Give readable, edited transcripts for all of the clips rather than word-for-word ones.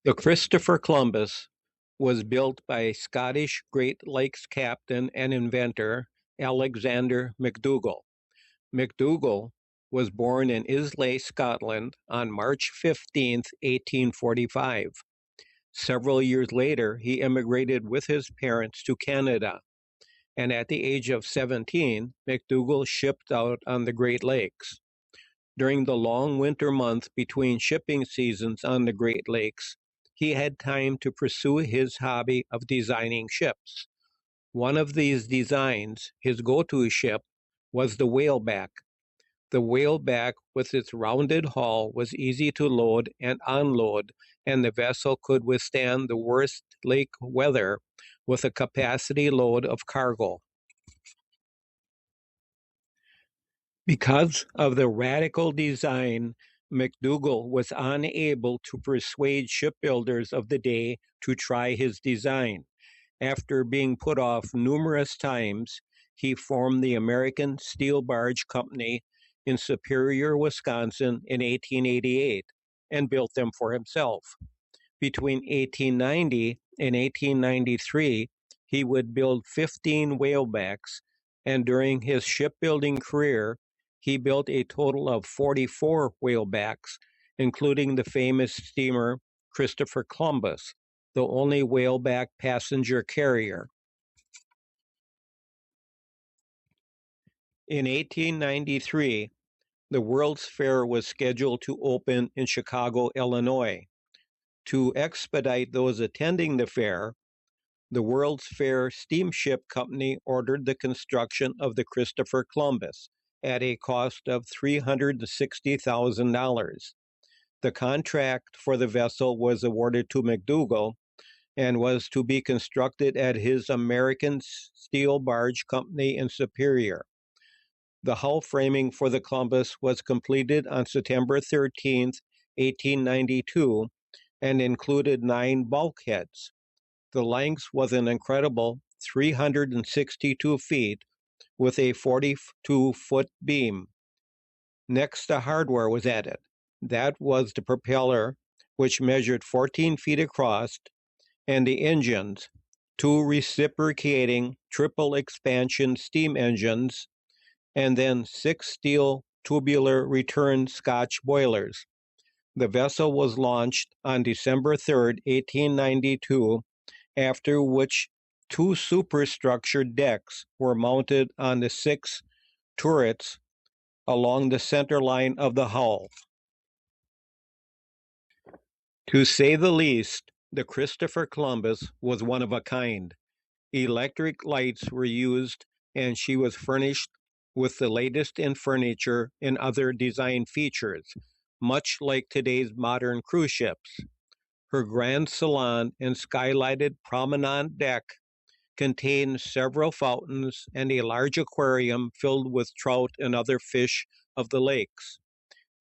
The Christopher Columbus was built by Scottish Great Lakes captain and inventor Alexander McDougall. McDougall was born in Islay, Scotland on March 15, 1845. Several years later, he immigrated with his parents to Canada, and at the age of 17, McDougall shipped out on the Great Lakes. During the long winter month between shipping seasons on the Great Lakes, he had time to pursue his hobby of designing ships. One of these designs, his go-to ship, was the whaleback. The whaleback, with its rounded hull, was easy to load and unload, and the vessel could withstand the worst lake weather with a capacity load of cargo. Because of the radical design, McDougall was unable to persuade shipbuilders of the day to try his design. After being put off numerous times, he formed the American Steel Barge Company in Superior, Wisconsin in 1888 and built them for himself. Between 1890 and 1893, he would build 15 whalebacks, and during his shipbuilding career, he built a total of 44 whalebacks, including the famous steamer Christopher Columbus, the only whaleback passenger carrier. In 1893, the World's Fair was scheduled to open in Chicago, Illinois. To expedite those attending the fair, the World's Fair Steamship Company ordered the construction of the Christopher Columbus at a cost of $360,000. The contract for the vessel was awarded to McDougall and was to be constructed at his American Steel Barge Company in Superior. The hull framing for the Columbus was completed on September 13, 1892, and included 9 bulkheads. The length was an incredible 362 feet with a 42-foot beam. Next, the hardware was added. That was the propeller, which measured 14 feet across, and the engines, 2 reciprocating triple expansion steam engines, and then 6 steel tubular return Scotch boilers. The vessel was launched on December 3, 1892, after which 2 superstructured decks were mounted on the 6 turrets along the center line of the hull. To say the least, the Christopher Columbus was one of a kind. Electric lights were used, and she was furnished with the latest in furniture and other design features, much like today's modern cruise ships. Her grand salon and skylighted promenade deck contained several fountains and a large aquarium filled with trout and other fish of the lakes.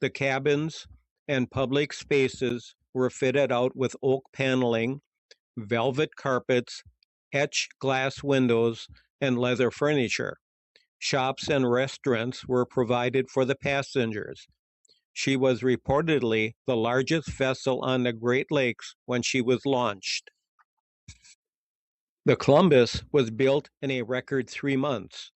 The cabins and public spaces were fitted out with oak paneling, velvet carpets, etched glass windows, and leather furniture. Shops and restaurants were provided for the passengers. She was reportedly the largest vessel on the Great Lakes when she was launched. The Columbus was built in a record 3 months.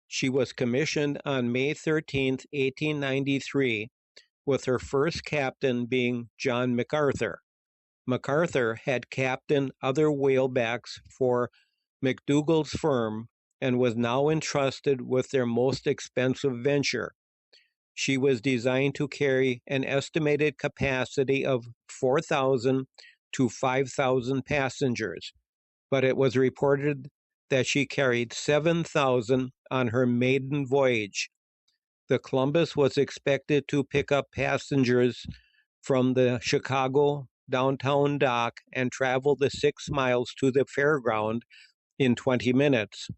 She was commissioned on May 13, 1893, with her first captain being John MacArthur. MacArthur had captained other whalebacks for McDougall's firm and was now entrusted with their most expensive venture. She was designed to carry an estimated capacity of 4,000 to 5,000 passengers, but it was reported that she carried 7,000 on her maiden voyage. The Columbus was expected to pick up passengers from the Chicago downtown dock and travel the 6 miles to the fairground in 20 minutes.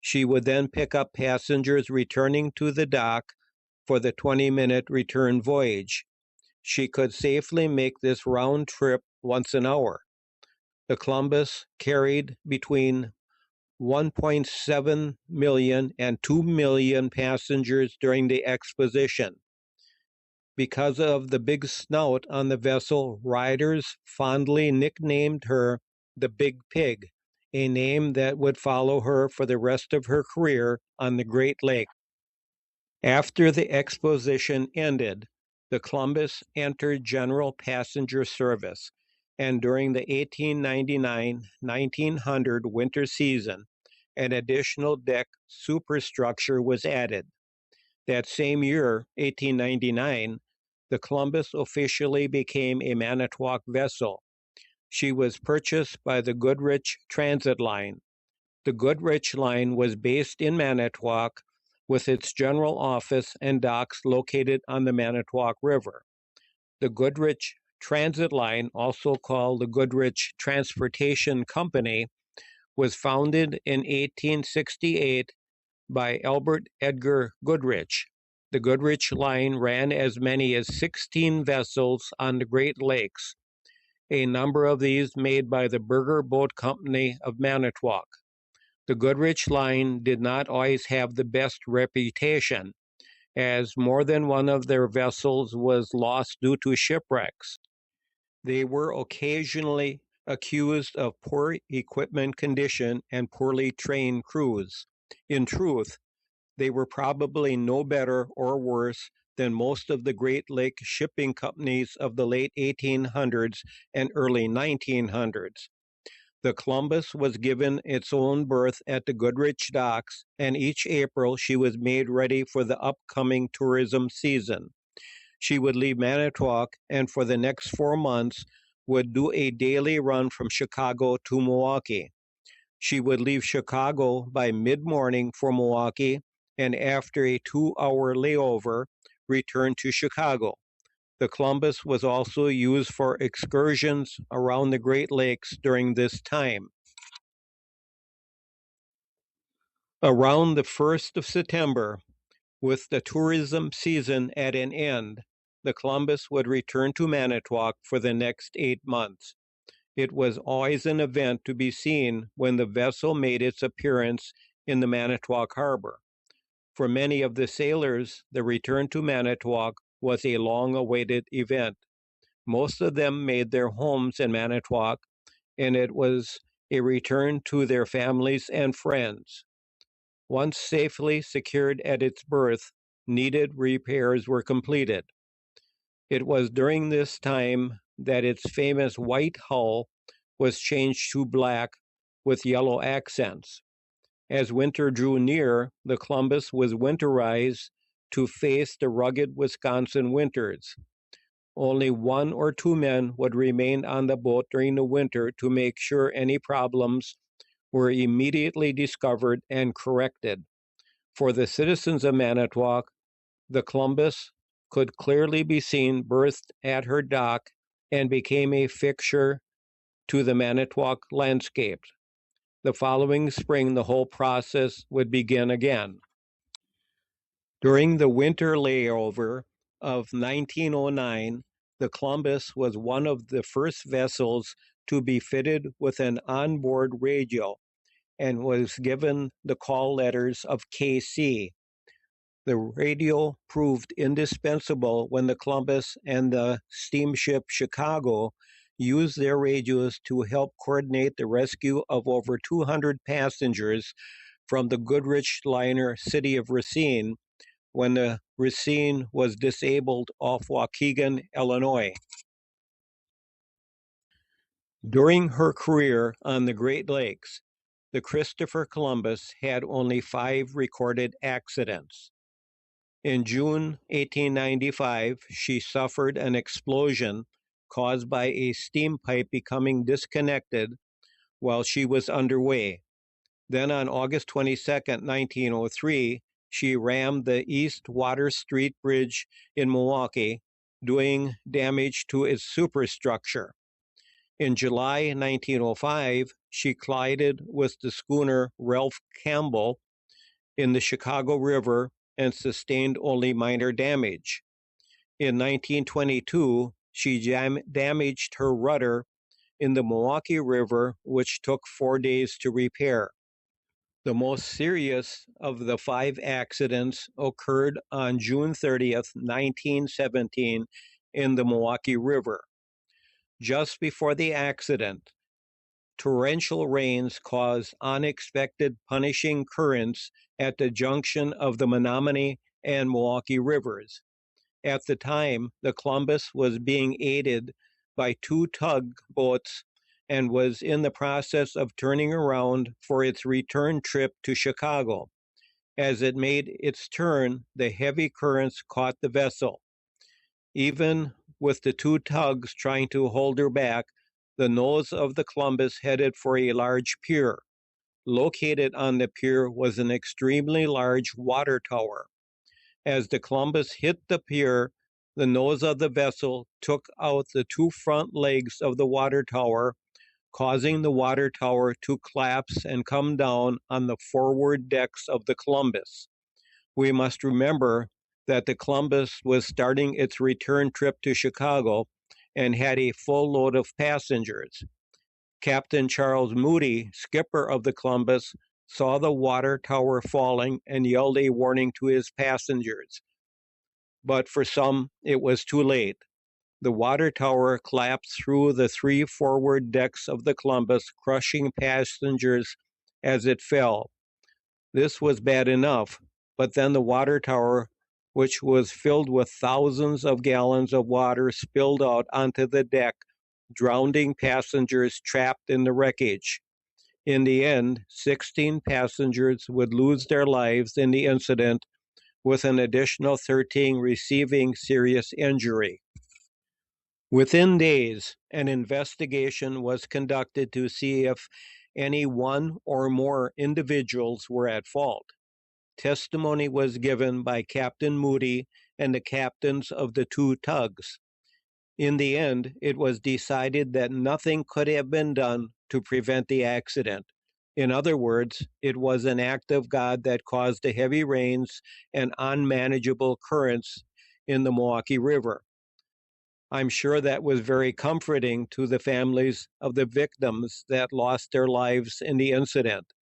She would then pick up passengers returning to the dock for the 20-minute return voyage. She could safely make this round trip once an hour. The Columbus carried between 1.7 million and 2 million passengers during the exposition. Because of the big snout on the vessel, riders fondly nicknamed her the Big Pig, a name that would follow her for the rest of her career on the Great Lake. After the exposition ended, the Columbus entered general passenger service, and during the 1899-1900 winter season, an additional deck superstructure was added. That same year, 1899, the Columbus officially became a Manitowoc vessel. She was purchased by the Goodrich Transit Line. The Goodrich Line was based in Manitowoc with its general office and docks located on the Manitowoc River. The Goodrich Transit Line, also called the Goodrich Transportation Company, was founded in 1868 by Albert Edgar Goodrich. The Goodrich Line ran as many as 16 vessels on the Great Lakes, a number of these made by the Burger Boat Company of Manitowoc. The Goodrich Line did not always have the best reputation, as more than one of their vessels was lost due to shipwrecks. They were occasionally accused of poor equipment condition and poorly trained crews. In truth, they were probably no better or worse than most of the Great Lake shipping companies of the late 1800s and early 1900s. The Columbus was given its own berth at the Goodrich docks, and each April she was made ready for the upcoming tourism season. She would leave Manitowoc and for the next 4 months would do a daily run from Chicago to Milwaukee. She would leave Chicago by mid-morning for Milwaukee and after a 2-hour layover, return to Chicago. The Columbus was also used for excursions around the Great Lakes during this time. Around the 1st of September, with the tourism season at an end, the Columbus would return to Manitowoc for the next 8 months. It was always an event to be seen when the vessel made its appearance in the Manitowoc harbor. For many of the sailors, the return to Manitowoc was a long-awaited event. Most of them made their homes in Manitowoc, and it was a return to their families and friends. Once safely secured at its berth, needed repairs were completed. It was during this time that its famous white hull was changed to black with yellow accents. As winter drew near, the Columbus was winterized to face the rugged Wisconsin winters. Only 1 or 2 men would remain on the boat during the winter to make sure any problems were immediately discovered and corrected. For the citizens of Manitowoc, the Columbus could clearly be seen berthed at her dock and became a fixture to the Manitowoc landscape. The following spring, the whole process would begin again. During the winter layover of 1909, the Columbus was one of the first vessels to be fitted with an onboard radio and was given the call letters of KC. The radio proved indispensable when the Columbus and the steamship Chicago used their radios to help coordinate the rescue of over 200 passengers from the Goodrich liner City of Racine when the Racine was disabled off Waukegan, Illinois. During her career on the Great Lakes, the Christopher Columbus had only 5 recorded accidents. In June 1895, she suffered an explosion caused by a steam pipe becoming disconnected while she was underway. Then on August 22, 1903, she rammed the East Water Street Bridge in Milwaukee, doing damage to its superstructure. In July 1905, she collided with the schooner Ralph Campbell in the Chicago River and sustained only minor damage. In 1922, she damaged her rudder in the Milwaukee River, which took 4 days to repair. The most serious of the 5 accidents occurred on June 30th, 1917, in the Milwaukee River. Just before the accident, torrential rains caused unexpected punishing currents at the junction of the Menominee and Milwaukee Rivers. At the time, the Columbus was being aided by 2 tugboats and was in the process of turning around for its return trip to Chicago. As it made its turn, the heavy currents caught the vessel. Even with the 2 tugs trying to hold her back, the nose of the Columbus headed for a large pier. Located on the pier was an extremely large water tower. As the Columbus hit the pier, the nose of the vessel took out the 2 front legs of the water tower, causing the water tower to collapse and come down on the forward decks of the Columbus. We must remember that the Columbus was starting its return trip to Chicago and had a full load of passengers. Captain Charles Moody, skipper of the Columbus, saw the water tower falling and yelled a warning to his passengers. But for some, it was too late. The water tower collapsed through the 3 forward decks of the Columbus, crushing passengers as it fell. This was bad enough, but then the water tower, which was filled with thousands of gallons of water, spilled out onto the deck, drowning passengers trapped in the wreckage. In the end, 16 passengers would lose their lives in the incident, with an additional 13 receiving serious injury. Within days, an investigation was conducted to see if any one or more individuals were at fault. Testimony was given by Captain Moody and the captains of the 2 tugs. In the end, it was decided that nothing could have been done to prevent the accident. In other words, it was an act of God that caused the heavy rains and unmanageable currents in the Milwaukee River. I'm sure that was very comforting to the families of the victims that lost their lives in the incident.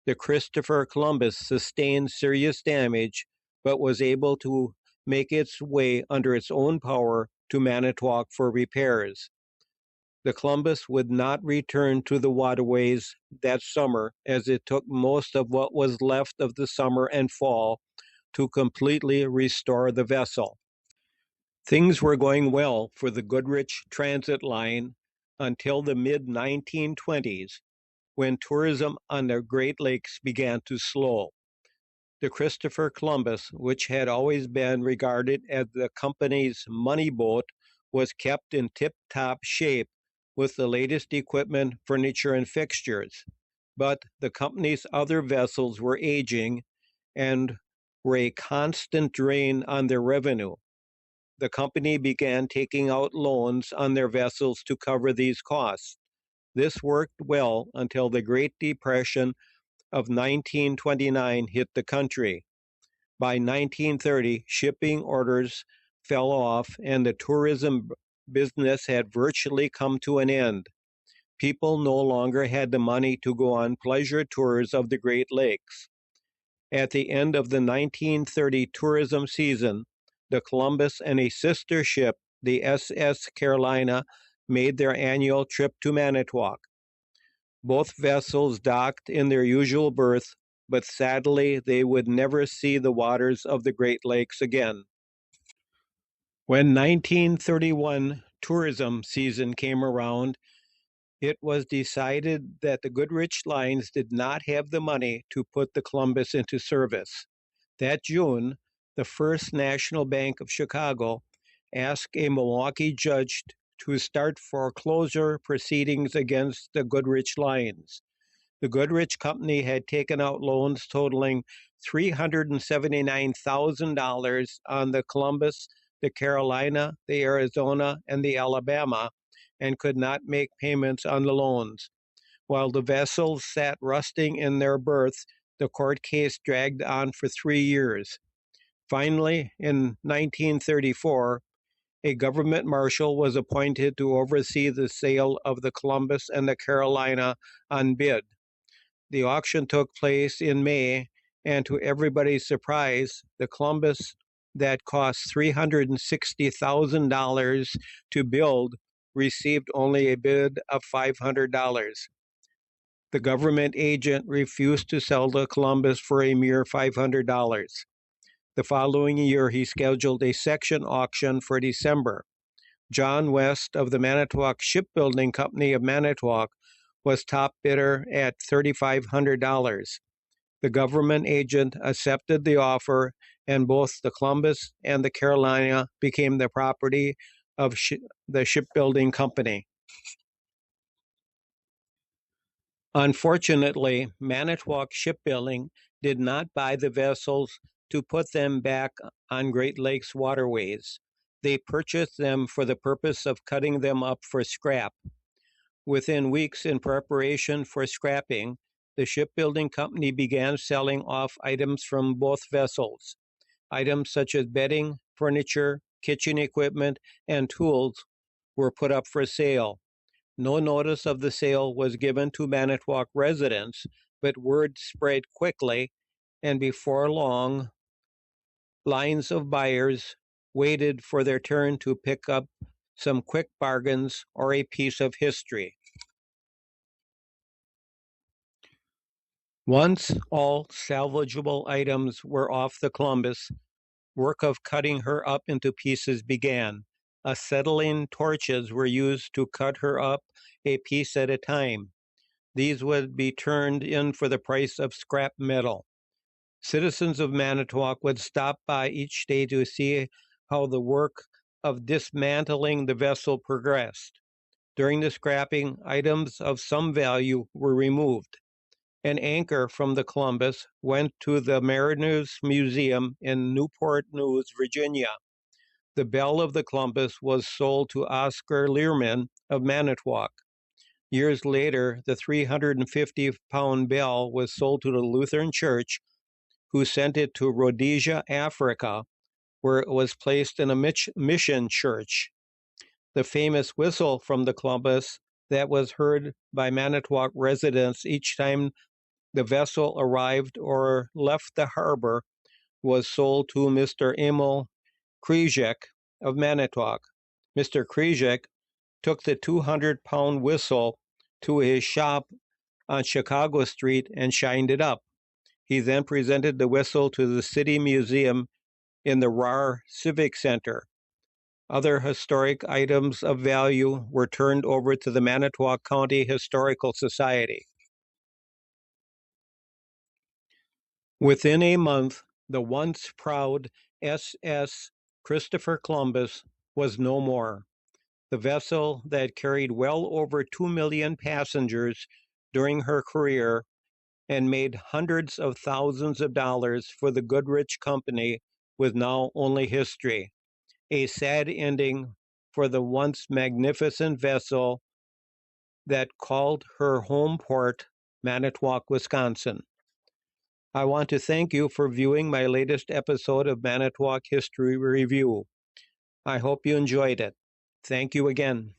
The Christopher Columbus sustained serious damage, but was able to make its way under its own power to Manitowoc for repairs. The Columbus would not return to the waterways that summer, as it took most of what was left of the summer and fall to completely restore the vessel. Things were going well for the Goodrich Transit Line until the mid 1920s, when tourism on the Great Lakes began to slow. The Christopher Columbus, which had always been regarded as the company's money boat, was kept in tip-top shape with the latest equipment, furniture, and fixtures. But the company's other vessels were aging and were a constant drain on their revenue. The company began taking out loans on their vessels to cover these costs. This worked well until the Great Depression of 1929 hit the country. By 1930, shipping orders fell off and the tourism business had virtually come to an end. People no longer had the money to go on pleasure tours of the Great Lakes. At the end of the 1930 tourism season, the Columbus and a sister ship, the SS Carolina, made their annual trip to Manitowoc. Both vessels docked in their usual berth, but sadly they would never see the waters of the Great Lakes again. When 1931 tourism season came around, it was decided that the Goodrich Lines did not have the money to put the Columbus into service. That June, the First National Bank of Chicago asked a Milwaukee judge to start foreclosure proceedings against the Goodrich Lines. The Goodrich Company had taken out loans totaling $379,000 on the Columbus, the Carolina, the Arizona, and the Alabama, and could not make payments on the loans. While the vessels sat rusting in their berths, the court case dragged on for 3 years. Finally, in 1934, a government marshal was appointed to oversee the sale of the Columbus and the Carolina on bid. The auction took place in May, and to everybody's surprise, the Columbus that cost $360,000 to build received only a bid of $500. The government agent refused to sell the Columbus for a mere $500. The following year, he scheduled a section auction for December. John West of the Manitowoc Shipbuilding Company of Manitowoc was top bidder at $3,500. The government agent accepted the offer, and both the Columbus and the Carolina became the property of the shipbuilding company. Unfortunately, Manitowoc Shipbuilding did not buy the vessels to put them back on Great Lakes waterways. They purchased them for the purpose of cutting them up for scrap. Within weeks, in preparation for scrapping, the shipbuilding company began selling off items from both vessels. Items such as bedding, furniture, kitchen equipment, and tools were put up for sale. No notice of the sale was given to Manitowoc residents, but word spread quickly, and before long, lines of buyers waited for their turn to pick up some quick bargains or a piece of history. Once all salvageable items were off the Columbus, work of cutting her up into pieces began. Acetylene torches were used to cut her up a piece at a time. These would be turned in for the price of scrap metal. Citizens of Manitowoc would stop by each day to see how the work of dismantling the vessel progressed. During the scrapping, items of some value were removed. An anchor from the Columbus went to the Mariners Museum in Newport News, Virginia. The bell of the Columbus was sold to Oscar Learman of Manitowoc. Years later, the 350-pound bell was sold to the Lutheran Church, who sent it to Rhodesia, Africa, where it was placed in a mission church. The famous whistle from the Columbus that was heard by Manitowoc residents each time the vessel arrived or left the harbor was sold to Mr. Emil Krizek of Manitowoc. Mr. Krizek took the 200-pound whistle to his shop on Chicago Street and shined it up. He then presented the whistle to the City Museum in the RAR Civic Center. Other historic items of value were turned over to the Manitowoc County Historical Society. Within a month, the once proud SS Christopher Columbus was no more. The vessel that carried well over 2 million passengers during her career and made hundreds of thousands of dollars for the Goodrich Company was now only history. A sad ending for the once magnificent vessel that called her home port Manitowoc, Wisconsin. I want to thank you for viewing my latest episode of Manitowoc History Review. I hope you enjoyed it. Thank you again.